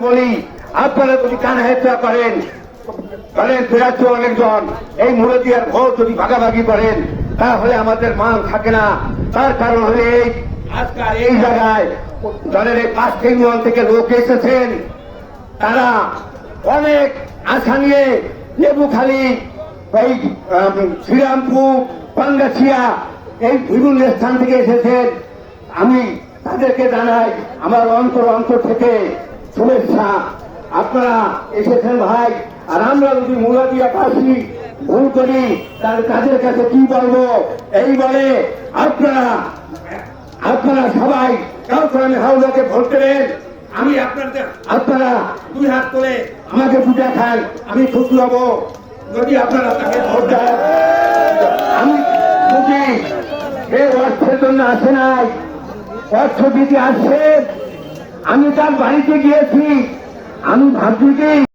বলি আপনারা যদি কান হেঁচা করেন ফেরাচ্ছে অনেকজন এই মুরব্বিয়ার ভোট যদি ভাগাভাগি করেন তাহলে আমাদের মান থাকে না। তার কারণ হলে আজকাল এই জায়গায় দলের এই 5 ইউনিয়ন থেকে লোক এসেছেন, তারা অনেক আশা নিয়ে লেবুখালী, এই শ্রীরামপুর, পাঙ্গাছিয়া এই বিভিন্ন স্থান থেকে এসেছেন। আমি তাদেরকে জানাই আমার অন্তর থেকে শুভেচ্ছা। আপনারা এসেছেন ভাই, আর আমরা যদি মুরাদিয়াবাসী ভুল করি তার কাদের কাছে কি বলবো এই বলে আপনারা সবাই কাউকে হাওলাকে ভোট করেন। আমি আপনারা 2 হাত তুলে আমাকে পূজা খান, আমি খুশি হব যদি আপনারা তাকে ভোট দেন। আমি খুশি, সে অর্থের জন্য আসে নাই, অর্থ দিতে আসছে। আমি তার বাড়িতে গিয়েছি, আমি ভাবছি কি